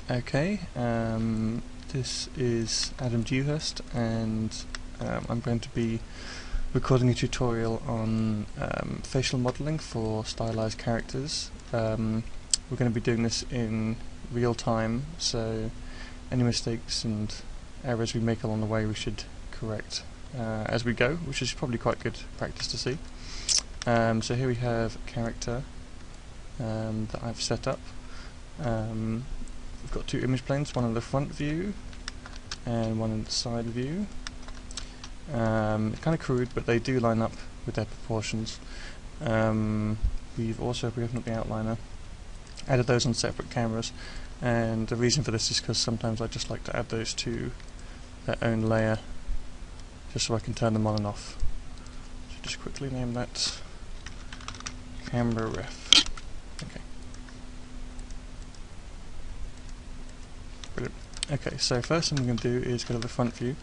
Okay, this is Dewhirst, and I'm going to be recording a tutorial on facial modelling for stylized characters. We're going to be doing this in real time, so any mistakes and errors we make along the way we should correct as we go, which is probably quite good practice to see. So here we have a character that I've set up. We've got two image planes, one in the front view and one in the side view. Kind of crude, but they do line up with their proportions. We've also, if we open up the outliner, added those on separate cameras, and the reason for this is because sometimes I just like to add those to their own layer just so I can turn them on and off. So just quickly name that camera ref. Okay. Brilliant. Okay, so first thing we're going to do is go to the front view,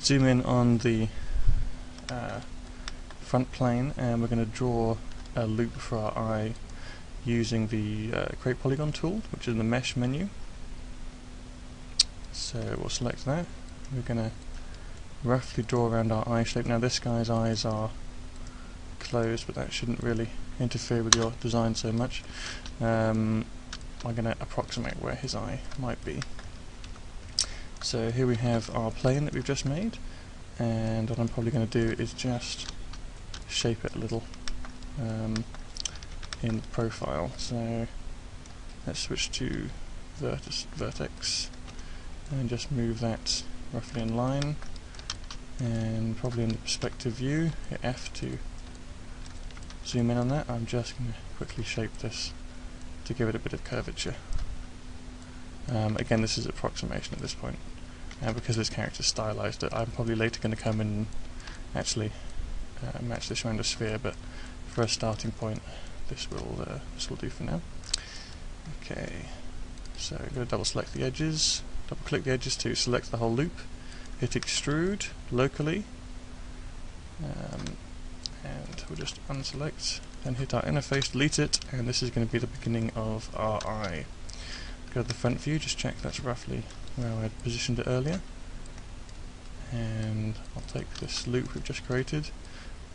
zoom in on the front plane, and we're going to draw a loop for our eye using the Create Polygon tool, which is in the Mesh menu. So we'll select that. We're going to roughly draw around our eye shape. Now this guy's eyes are closed, but that shouldn't really interfere with your design so much. I'm going to approximate where his eye might be. So here we have our plane that we've just made, and what I'm probably going to do is just shape it a little in the profile. So let's switch to vertex and just move that roughly in line, and probably in the perspective view, hit F to zoom in on that. I'm just going to quickly shape this to give it a bit of curvature. Again, this is approximation at this point, because this character is stylized. I'm probably later going to come in and actually match this around a sphere, but for a starting point, this will do for now. Okay, so I'm going to double select the edges, double click the edges to select the whole loop, hit extrude locally, and we'll just unselect, then hit our interface, delete it, and this is going to be the beginning of our eye. Go to the front view, just check that's roughly where I had positioned it earlier, and I'll take this loop we've just created,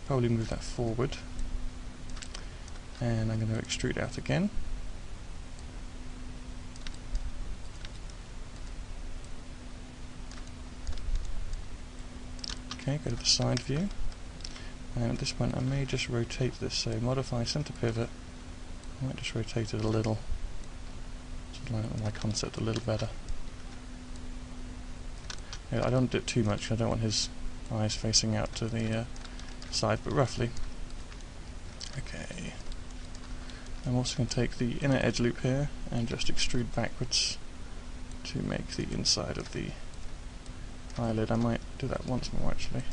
probably move that forward, and I'm going to extrude out again. Okay, go to the side view, and at this point I may just rotate this, so modify center pivot. I might just rotate it a little to line up with my concept a little better. Yeah, I don't do it too much, I don't want his eyes facing out to the side, but roughly. Okay. I'm also going to take the inner edge loop here and just extrude backwards to make the inside of the eyelid. I might do that once more actually,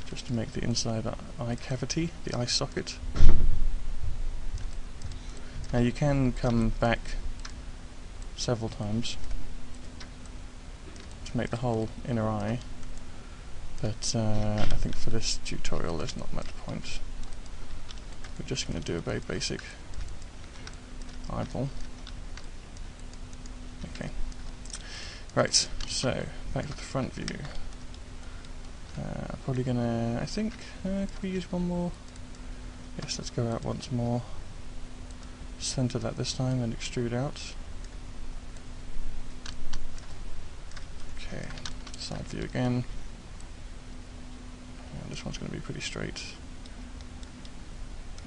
just to make the inside eye cavity, the eye socket. Now you can come back several times to make the whole inner eye, but I think for this tutorial there's not much point. We're just going to do a very basic eyeball. Okay. Right, so back to the front view. Probably gonna, I think, could we use one more? Yes, let's go out once more. Center that this time and extrude out. Okay, side view again. And this one's going to be pretty straight.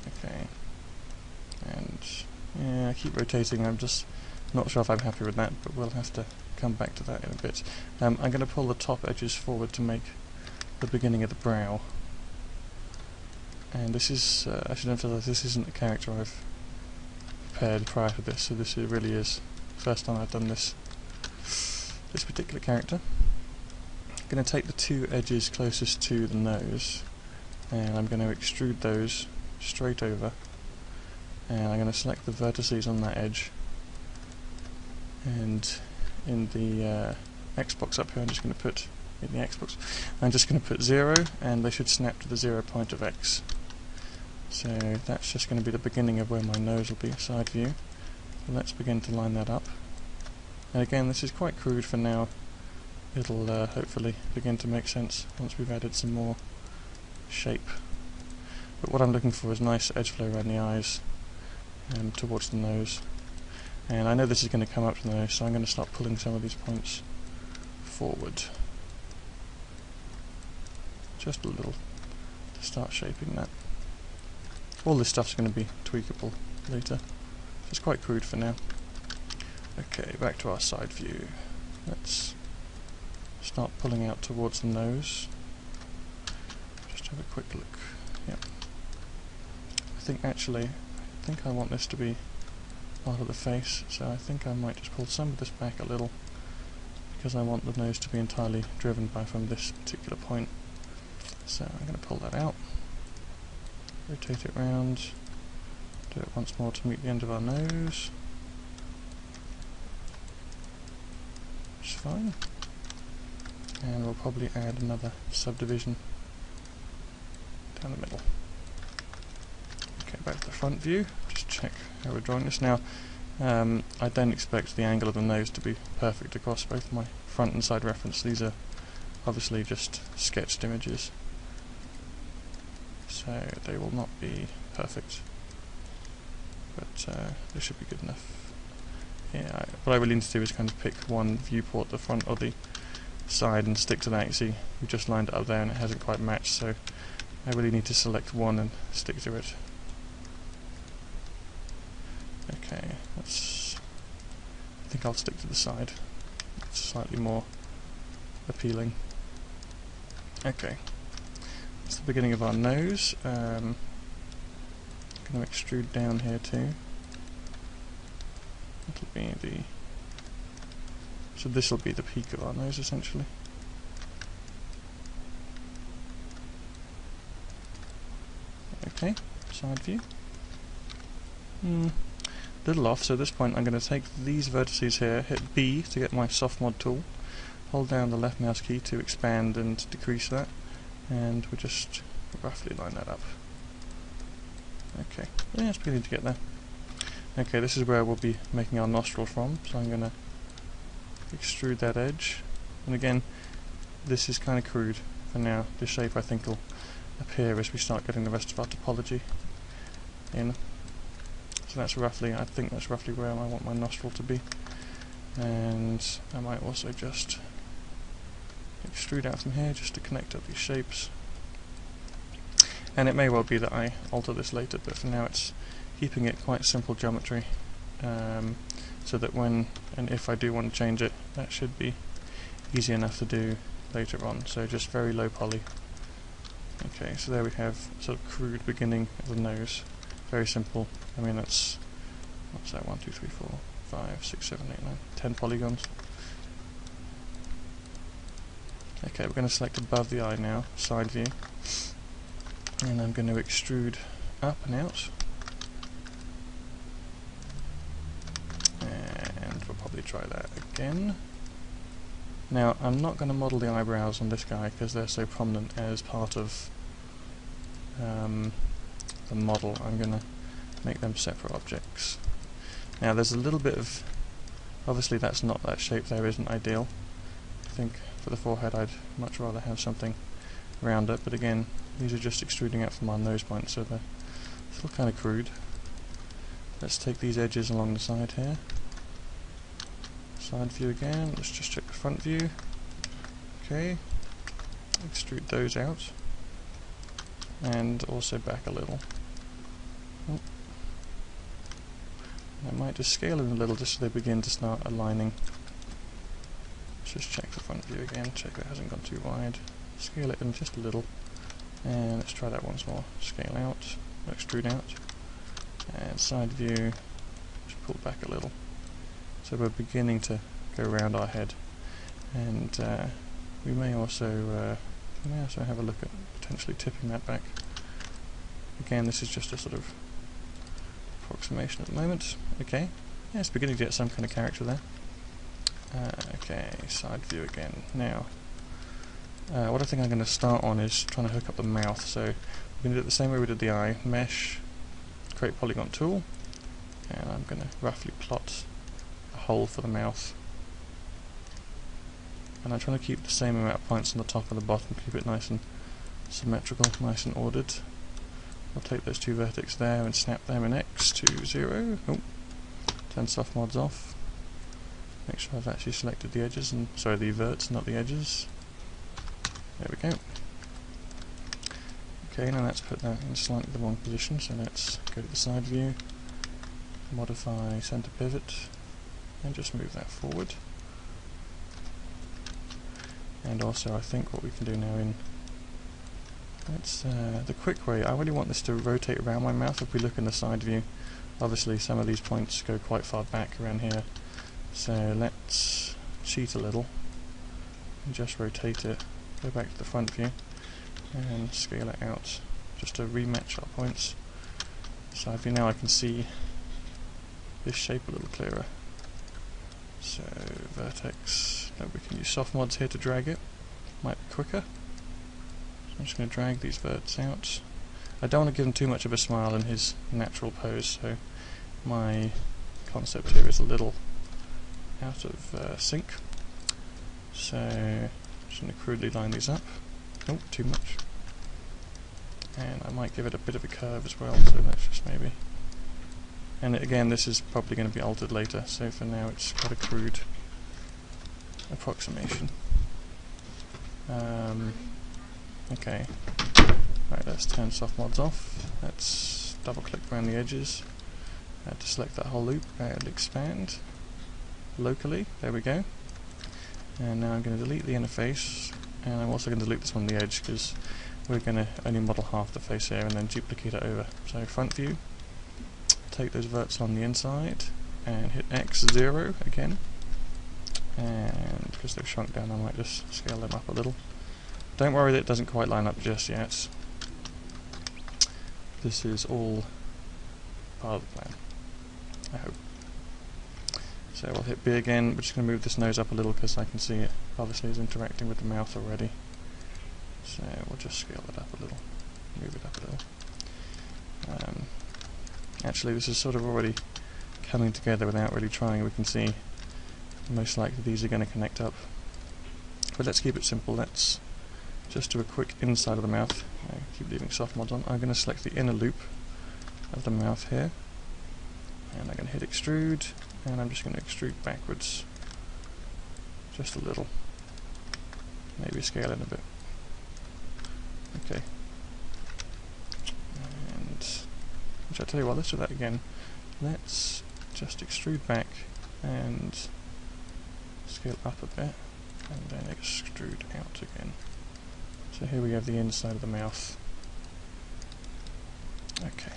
Okay, and yeah, I keep rotating. I'm just not sure if I'm happy with that, but we'll have to come back to that in a bit. I'm going to pull the top edges forward to make the beginning of the brow. And this is, I should emphasize, this isn't a character I've prepared prior to this, so this really is the first time I've done this particular character. I'm going to take the two edges closest to the nose, and I'm going to extrude those straight over, and I'm going to select the vertices on that edge, and in the X box up here I'm just going to put, in the X box, I'm just going to put 0, and they should snap to the 0 point of X. So that's just going to be the beginning of where my nose will be, side view. So let's begin to line that up. And again, this is quite crude for now. It'll hopefully begin to make sense once we've added some more shape. But what I'm looking for is nice edge flow around the eyes and towards the nose. And I know this is going to come up to the nose, so I'm going to start pulling some of these points forward. Just a little to start shaping that. All this stuff's going to be tweakable later. So it's quite crude for now. Okay, back to our side view. Let's start pulling out towards the nose. Just have a quick look. Yep. I think I want this to be part of the face, so I think I might just pull some of this back a little, because I want the nose to be entirely driven by from this particular point. So I'm going to pull that out, rotate it round, do it once more to meet the end of our nose, which is fine, and we'll probably add another subdivision down the middle. Okay, back to the front view, just check how we're drawing this now. I don't expect the angle of the nose to be perfect across both my front and side reference. These are obviously just sketched images, so they will not be perfect, but they should be good enough. Yeah, what I really need to do is kind of pick one viewport, the front or the side, and stick to that. You see, we just lined it up there and it hasn't quite matched, so I really need to select one and stick to it. Okay, I think I'll stick to the side. It's slightly more appealing. Okay, that's the beginning of our nose. I'm going to extrude down here too. It'll be the... So this will be the peak of our nose essentially. Okay, side view. Little off, so at this point I'm going to take these vertices here, hit B to get my soft mod tool, hold down the left mouse key to expand and decrease that, and we'll just roughly line that up. Okay, yeah, it's beginning to get there. Okay, this is where we'll be making our nostril from, so I'm going to extrude that edge, and again, this is kind of crude for now. This shape I think will appear as we start getting the rest of our topology in. So that's roughly, I think that's roughly where I want my nostril to be. And I might also just extrude out from here just to connect up these shapes. And it may well be that I alter this later, but for now it's keeping it quite simple geometry, so that when and if I do want to change it, that should be easy enough to do later on. So just very low poly. Okay, so there we have sort of crude beginning of the nose. Very simple. I mean, that's, what's that, 1, 2, 3, 4, 5, 6, 7, 8, 9, 10 polygons. Okay, we're going to select above the eye now, side view, and I'm going to extrude up and out, and we'll probably try that again. Now, I'm not going to model the eyebrows on this guy because they're so prominent as part of the model. I'm going to make them separate objects. Now there's a little bit of, obviously that shape there isn't ideal. I think for the forehead I'd much rather have something around it, but again, these are just extruding out from our nose point, so they're still kind of crude. Let's take these edges along the side here. Side view again, let's just check the front view. Okay, extrude those out. And also back a little. Oh. I might just scale in a little just so they begin to start aligning. Let's just check the front view again, check that hasn't gone too wide. Scale it in just a little. And let's try that once more. Scale out, extrude out. And side view, just pull back a little. So we're beginning to go around our head. And we may also have a look at potentially tipping that back. Again, this is just a sort of approximation at the moment. Okay, yeah, it's beginning to get some kind of character there. Okay, side view again. Now, what I think I'm going to start on is trying to hook up the mouth. So we're going to do it the same way we did the eye. Mesh, create polygon tool, and I'm going to roughly plot a hole for the mouth and I'm trying to keep the same amount of points on the top and the bottom, keep it nice and symmetrical, nice and ordered. I'll take those two vertex there and snap them in X to 0. Oh, turn soft mods off. Make sure I've actually selected the edges, and sorry, the verts, not the edges. There we go. Okay, now let's put that in slightly the wrong position, so let's go to the side view, modify center pivot, and just move that forward. And also I think what we can do now in the quick way, I really want this to rotate around my mouth. If we look in the side view, obviously some of these points go quite far back around here, so let's cheat a little and just rotate it, go back to the front view and scale it out just to rematch our points. Side view, now I can see this shape a little clearer. So vertex, we can use soft mods here to drag it, might be quicker. I'm just going to drag these verts out. I don't want to give him too much of a smile in his natural pose, so my concept here is a little out of sync. So I'm just going to crudely line these up. Oh, too much. And I might give it a bit of a curve as well, so let's just maybe... And again, this is probably going to be altered later, so for now it's got a crude approximation. Okay, right, let's turn soft mods off. Let's double click around the edges to select that whole loop and expand locally. There we go. And now I'm going to delete the interface, and I'm also going to delete this one on the edge because we're going to only model half the face here and then duplicate it over. So front view, take those verts on the inside and hit X0 again. And because they've shrunk down, I might just scale them up a little. Don't worry that it doesn't quite line up just yet. This is all part of the plan, I hope. So we'll hit B again. We're just going to move this nose up a little because I can see it obviously is interacting with the mouth already. So we'll just scale it up a little, move it up a little. Actually, this is sort of already coming together without really trying. We can see most likely these are going to connect up. But let's keep it simple. Let's just do a quick inside of the mouth. Keep leaving soft mods on. I'm going to select the inner loop of the mouth here, and I'm going to hit extrude, and I'm just going to extrude backwards just a little. Maybe scale it a bit. Okay. And which I tell you what, let's do that again. Let's just extrude back and scale up a bit, and then extrude out again. So here we have the inside of the mouth. Okay.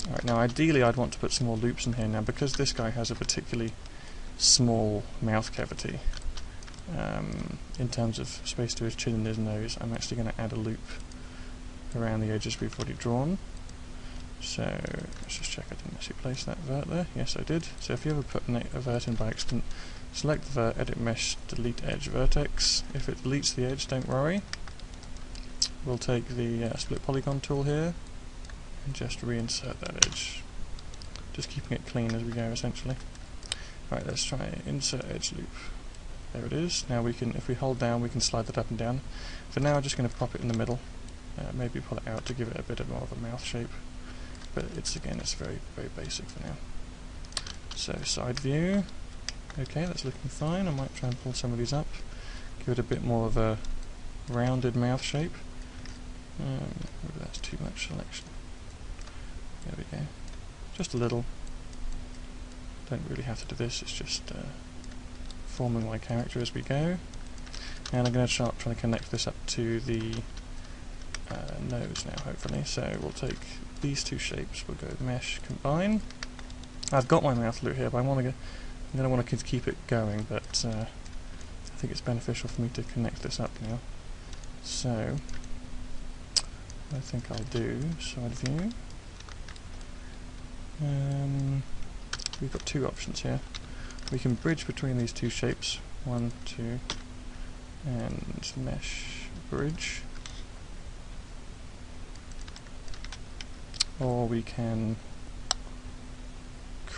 Alright, now ideally I'd want to put some more loops in here. Now because this guy has a particularly small mouth cavity, in terms of space to his chin and his nose, I'm actually going to add a loop around the edges we've already drawn. So let's just check I didn't actually place that vert there. Yes, I did. So if you ever put a vert in by accident, select the vert, edit mesh, delete edge vertex. If it deletes the edge, don't worry. We'll take the split polygon tool here and just reinsert that edge. Just keeping it clean as we go, essentially. Right, let's try insert edge loop. There it is. Now we can, if we hold down, we can slide that up and down. For now, I'm just going to pop it in the middle. Maybe pull it out to give it a bit more of a mouth shape. But it's very, very basic for now. So side view. Okay, that's looking fine. I might try and pull some of these up, give it a bit more of a rounded mouth shape. Maybe that's too much selection. There we go. Just a little. Don't really have to do this, it's just forming my character as we go. And I'm going to start trying to connect this up to the nose now, hopefully. So we'll take these two shapes, we'll go mesh, combine. I've got my mouth loop here, but I'm going to want to keep it going, but I think it's beneficial for me to connect this up now. So I think I'll do side view. We've got two options here. We can bridge between these two shapes, 1, 2, and mesh bridge. Or we can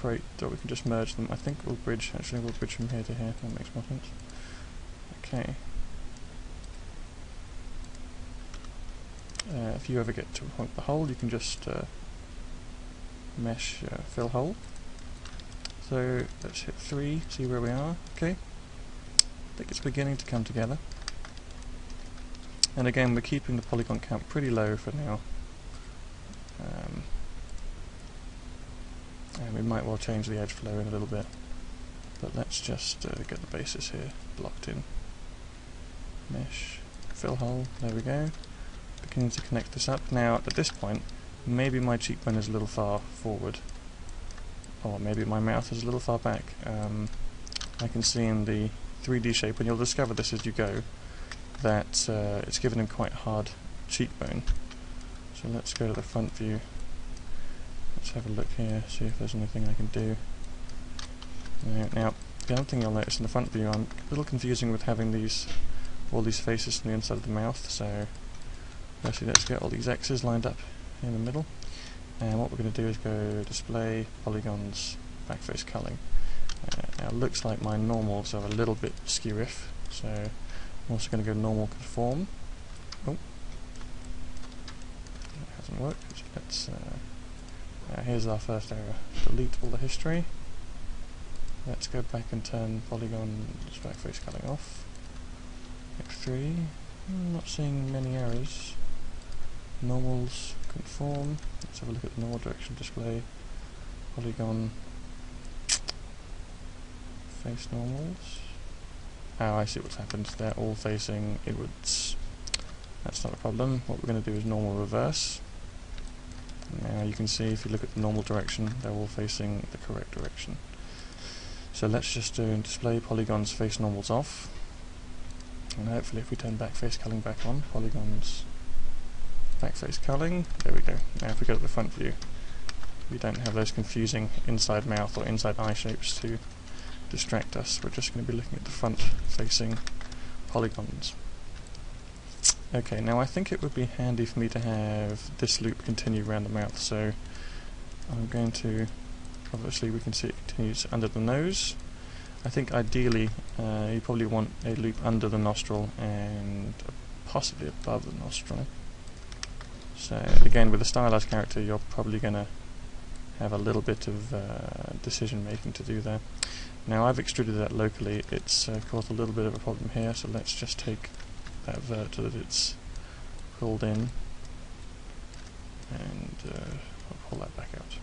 separate, or we can just merge them. I think we'll bridge from here to here, that makes more sense. Okay. If you ever get to a point with the hole, you can just mesh fill hole. So let's hit 3, see where we are. Okay. I think it's beginning to come together. And again, we're keeping the polygon count pretty low for now. And we might well change the edge flow in a little bit. But let's just get the bases here blocked in. Mesh, fill hole, there we go. Beginning to connect this up. Now, at this point, maybe my cheekbone is a little far forward. Or maybe my mouth is a little far back. I can see in the 3D shape, and you'll discover this as you go, that it's given him quite a hard cheekbone. So let's go to the front view. Let's have a look here, see if there's anything I can do. Now, the other thing you'll notice in the front view, I'm a little confusing with having all these faces on the inside of the mouth, so firstly let's get all these X's lined up in the middle. And what we're going to do is go display, polygons, backface culling. Now it looks like my normals are a little bit skew-if, so I'm also going to go normal conform. Oh, that hasn't worked. Let's here's our first error. Delete all the history. Let's go back and turn polygons backface culling off. F3. I'm not seeing many errors. Normals conform. Let's have a look at the normal direction display. Polygon face normals. Oh, I see what's happened. They're all facing inwards. That's not a problem. What we're going to do is normal reverse. Now you can see if you look at the normal direction, they're all facing the correct direction. So let's just do display polygons face normals off. And hopefully if we turn backface culling back on, polygons backface culling, there we go. Now if we go to the front view, we don't have those confusing inside mouth or inside eye shapes to distract us. We're just going to be looking at the front facing polygons. Okay, now I think it would be handy for me to have this loop continue around the mouth, so I'm going to, obviously we can see it continues under the nose. I think ideally you probably want a loop under the nostril and possibly above the nostril. So again, with a stylized character you're probably going to have a little bit of decision making to do there. Now I've extruded that locally, it's caused a little bit of a problem here, so let's just take that vert so that it's pulled in, and I'll pull that back out.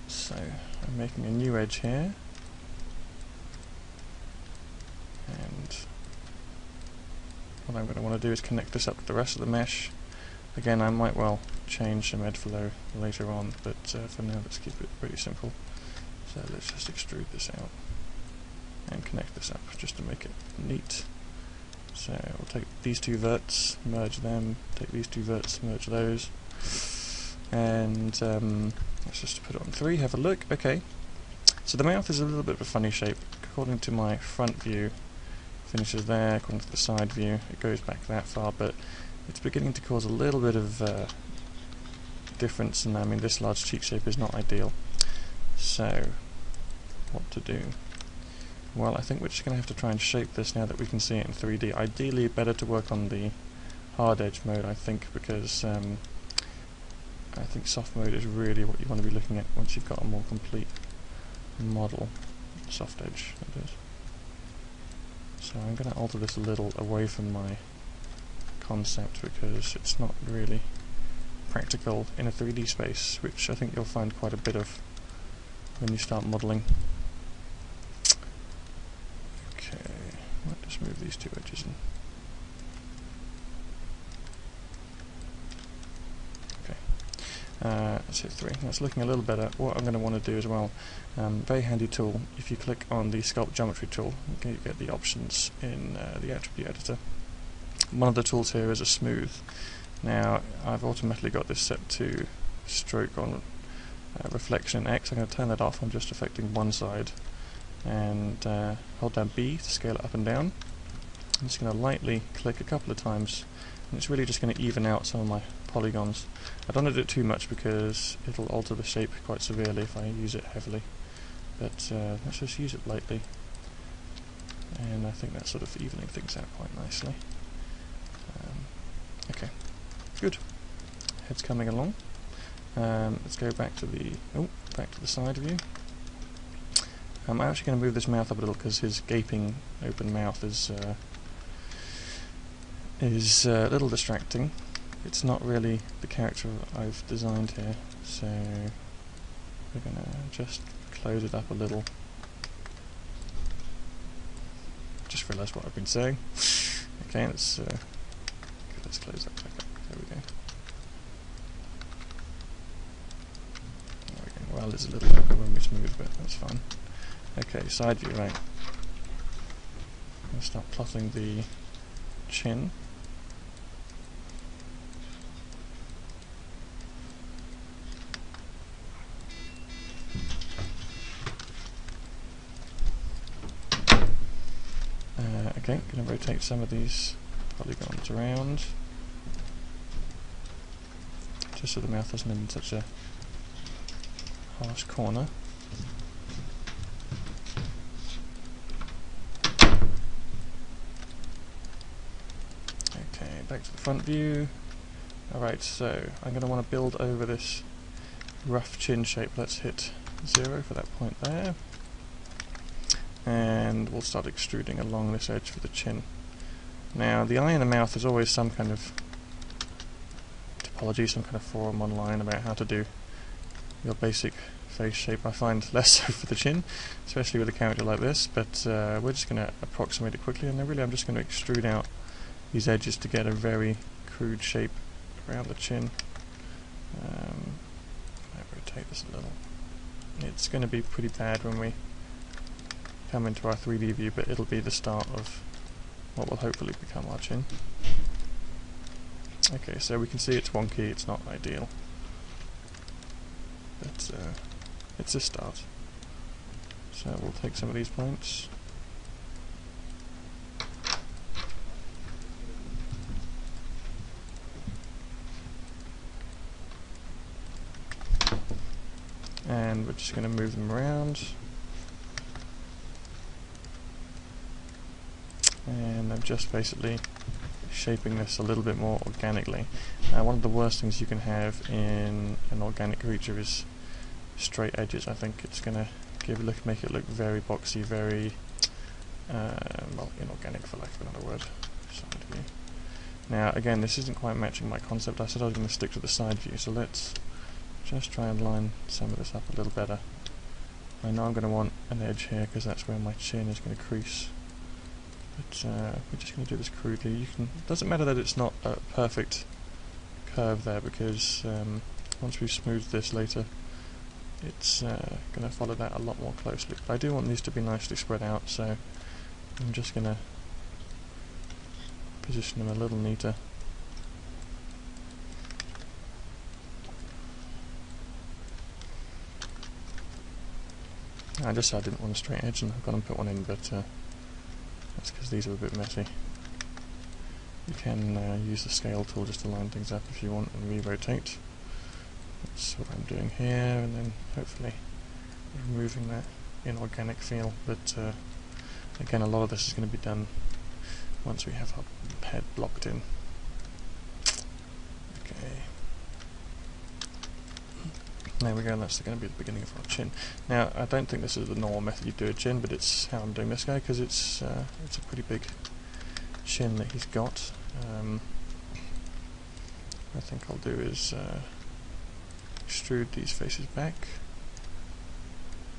So I'm making a new edge here, and what I'm going to want to do is connect this up to the rest of the mesh. Again, I might well change some edge flow later on, but for now let's keep it pretty simple. So let's just extrude this out and connect this up just to make it neat. So we'll take these two verts, merge them, take these two verts, merge those, and let's just put it on 3, have a look. Okay, so the mouth is a little bit of a funny shape. According to my front view, finishes there. According to the side view, it goes back that far, but it's beginning to cause a little bit of difference, and I mean this large cheek shape is not ideal. So what to do? Well, I think we're just going to have to try and shape this now that we can see it in 3D. Ideally better to work on the hard edge mode, I think, because I think soft mode is really what you want to be looking at once you've got a more complete model. Soft edge, that is. So I'm going to alter this a little away from my concept because it's not really practical in a 3D space, which I think you'll find quite a bit of when you start modelling. Okay, might just move these two edges in. Okay, let's hit 3. That's looking a little better. What I'm going to want to do as well, very handy tool, if you click on the Sculpt Geometry tool, you get the options in the attribute editor. One of the tools here is a smooth. Now, I've automatically got this set to stroke on reflection X. I'm going to turn that off. I'm just affecting one side, and hold down B to scale it up and down. I'm just going to lightly click a couple of times And it's really just going to even out some of my polygons. I don't want to do it too much because it'll alter the shape quite severely if I use it heavily. But let's just use it lightly. And I think that's sort of evening things out quite nicely. Okay, good. Head's coming along. Let's go back to the side view. I'm actually going to move this mouth up a little because his gaping open mouth is a little distracting. It's not really the character I've designed here, so we're going to just close it up a little. Just realised what I've been saying. Okay, let's close that back up. There we go. There we go. Well, there's a little bit when we smooth, but that's fine. Okay, side view, right. I'm going to start plotting the chin. Okay, going to rotate some of these polygons around, just so the mouth doesn't end in such a harsh corner. Okay, back to the front view. Alright, so I'm going to want to build over this rough chin shape. Let's hit 0 for that point there. And we'll start extruding along this edge for the chin. Now, the eye and the mouth is always some kind of topology, some kind of forum online about how to do your basic face shape. I find less so for the chin, especially with a character like this, but we're just going to approximate it quickly, and then really I'm just going to extrude out these edges to get a very crude shape around the chin. Might rotate this a little. It's going to be pretty bad when we come into our 3D view, but it'll be the start of what will hopefully become our chin. Okay, so we can see it's wonky, it's not ideal, but it's a start. So we'll take some of these points. And we're just going to move them around. And I'm just basically shaping this a little bit more organically. One of the worst things you can have in an organic creature is straight edges. I think it's going to make it look very boxy, very well, inorganic for lack of another word. Side view. Now again, this isn't quite matching my concept. I said I was going to stick to the side view, so let's just try and line some of this up a little better. I know I'm going to want an edge here because that's where my chin is going to crease. But we're just going to do this crudely. It doesn't matter that it's not a perfect curve there, because once we've smoothed this later, it's going to follow that a lot more closely. But I do want these to be nicely spread out, so I'm just going to position them a little neater. I just said I didn't want a straight edge, and I've gone and put one in, but that's because these are a bit messy. You can use the scale tool just to line things up if you want, and re-rotate. That's what I'm doing here, and then hopefully removing that inorganic feel. But again, a lot of this is going to be done once we have our head blocked in. Okay. There we go, and that's going to be the beginning of our chin. Now, I don't think this is the normal method you do a chin, but it's how I'm doing this guy, because it's a pretty big chin that he's got. I think I'll do is extrude these faces back,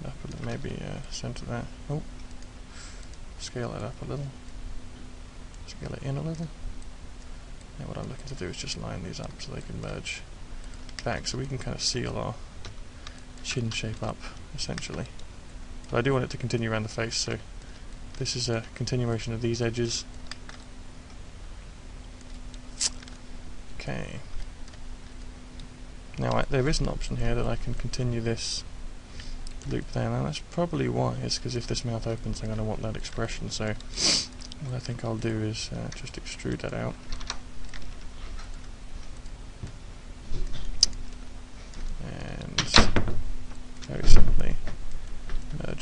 up a little, maybe center that. Oh, scale it up a little, scale it in a little. Now what I'm looking to do is just line these up so they can merge back, so we can kind of seal our chin shape up, essentially. But I do want it to continue around the face, so this is a continuation of these edges. Okay. Now there is an option here that I can continue this loop there. Now that's probably wise, because if this mouth opens I'm going to want that expression, so what I think I'll do is just extrude that out.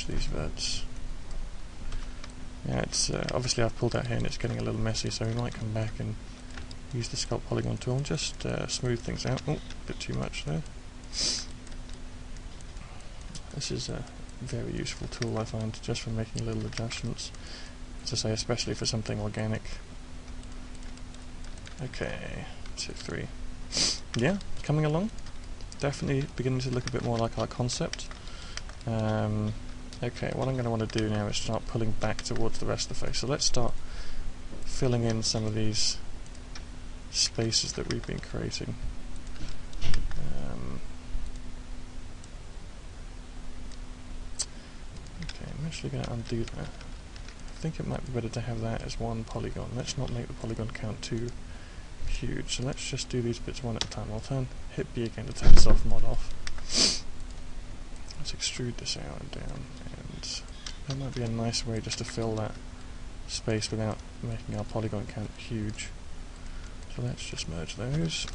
merge these verts. Yeah, it's obviously I've pulled out here and it's getting a little messy, so we might come back and use the sculpt polygon tool and just smooth things out. Oh, a bit too much there. This is a very useful tool, I find, just for making little adjustments. As I say, especially for something organic. Okay, 2, 3. Yeah, coming along. Definitely beginning to look a bit more like our concept. Okay, what I'm going to want to do now is start pulling back towards the rest of the face. So let's start filling in some of these spaces that we've been creating. Okay, I'm actually going to undo that. I think it might be better to have that as one polygon. Let's not make the polygon count too huge. So let's just do these bits one at a time. I'll hit B again to take the soft mod off. Let's extrude this out and down, and that might be a nice way just to fill that space without making our polygon count huge. So let's just merge those,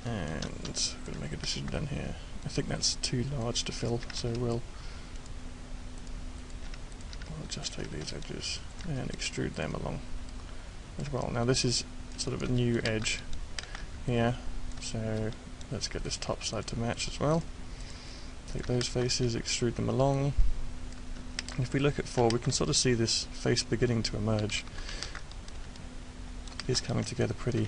and we're going to make a decision down here. I think that's too large to fill, so we'll just take these edges and extrude them along as well. Now this is sort of a new edge here, so let's get this top side to match as well. Take those faces, extrude them along. And if we look at 4, we can sort of see this face beginning to emerge. It's coming together pretty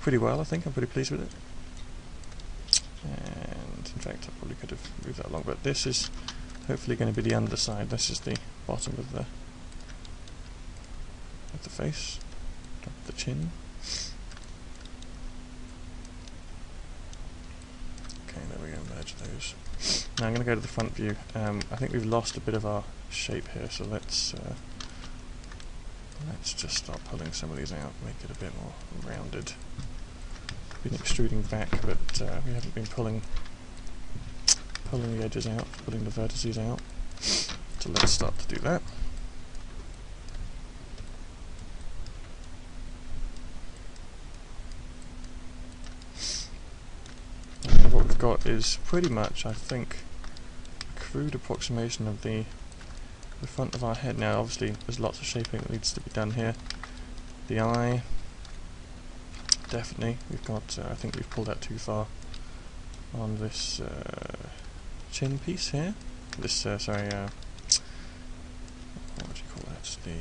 well, I think. I'm pretty pleased with it. And in fact, I probably could have moved that along, but this is hopefully going to be the underside. This is the bottom of the face, of the chin. Okay, there we go, merge those. Now I'm going to go to the front view. I think we've lost a bit of our shape here, so let's just start pulling some of these out, make it a bit more rounded. Been extruding back, but we haven't been pulling the edges out, pulling the vertices out. So let's start to do that. And what we've got is pretty much, I think, a crude approximation of the front of our head. Now obviously there's lots of shaping that needs to be done here. The eye, definitely, we've got, I think we've pulled out too far on this chin piece here. This, sorry, what do you call that? The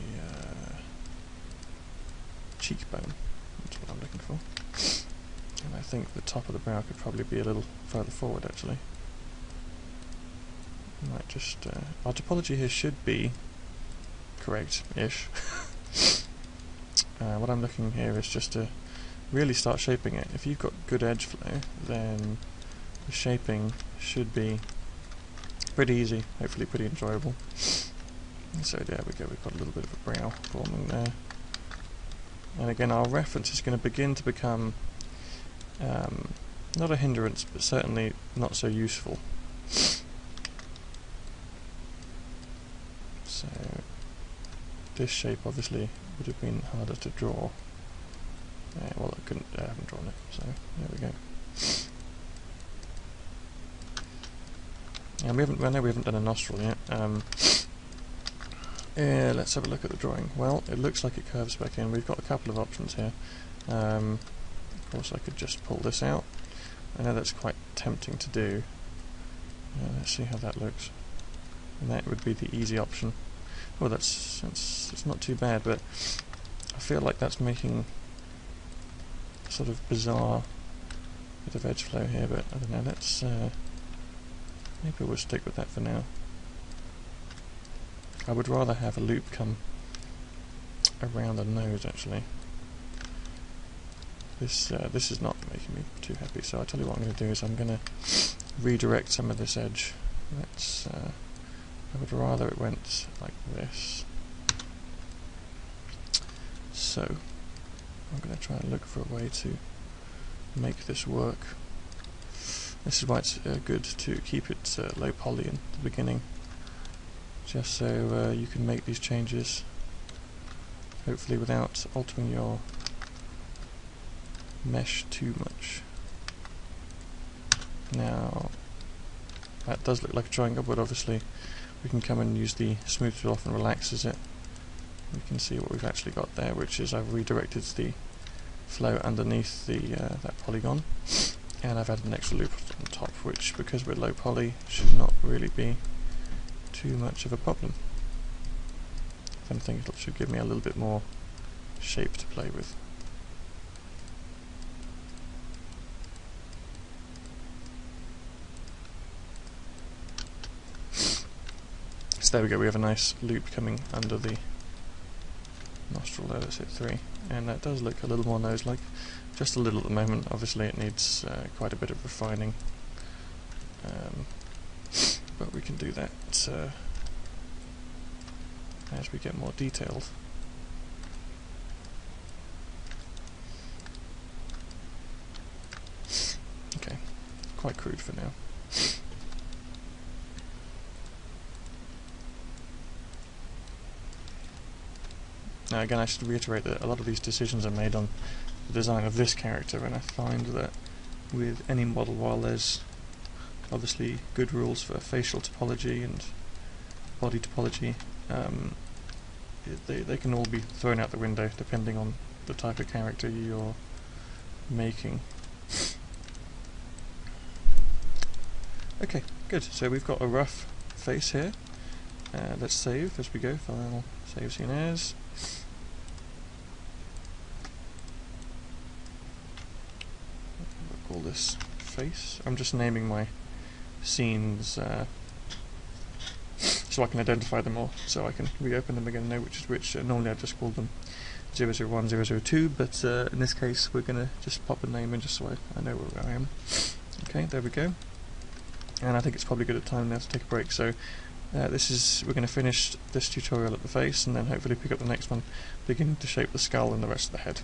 cheekbone, that's what I'm looking for. And I think the top of the brow could probably be a little further forward actually. Might just, our topology here should be correct-ish. What I'm looking here is just to really start shaping it. If you've got good edge flow, then the shaping should be pretty easy, hopefully pretty enjoyable. And so there we go, we've got a little bit of a brow forming there. And again, our reference is going to begin to become not a hindrance, but certainly not so useful. So this shape obviously would have been harder to draw. Well, I haven't drawn it, so there we go. And I know we haven't done a nostril yet. Let's have a look at the drawing. Well, it looks like it curves back in. We've got a couple of options here. Of course, I could just pull this out. I know that's quite tempting to do. Let's see how that looks. And that would be the easy option. Well, it's not too bad, but I feel like that's making a sort of bizarre bit of edge flow here, but I don't know, let's maybe we'll stick with that for now. I would rather have a loop come around the nose actually. This is not making me too happy, so I'll tell you what I'm going to do is I'm going to redirect some of this edge. Let's I would rather it went like this. So I'm going to try and look for a way to make this work. This is why it's good to keep it low poly in the beginning, just so you can make these changes hopefully without altering your mesh too much. Now That does look like a triangle, but obviously we can come and use the smooth tool off and relaxes it. We can see what we've actually got there, which is I've redirected the flow underneath the that polygon, and I've added an extra loop on top, which, because we're low poly, should not really be too much of a problem. If anything, it should give me a little bit more shape to play with. So there we go, we have a nice loop coming under the nostril there. That's hit 3, and that does look a little more nose-like, just a little at the moment. Obviously it needs quite a bit of refining, but we can do that as we get more detailed. Okay, quite crude for now. Now again, I should reiterate that a lot of these decisions are made on the design of this character, and I find that with any model, while there's obviously good rules for facial topology and body topology, they can all be thrown out the window depending on the type of character you're making. Okay, good. So we've got a rough face here. Let's save as we go. File, save scene as. We'll call this face. I'm just naming my scenes so I can identify them all, so I can reopen them again and know which is which. Normally I just call them 001, 002, but in this case we're going to just pop a name in just so I know where I am. Okay, there we go. And I think it's probably good at time now to take a break, so we're going to finish this tutorial at the face and then hopefully pick up the next one, beginning to shape the skull and the rest of the head.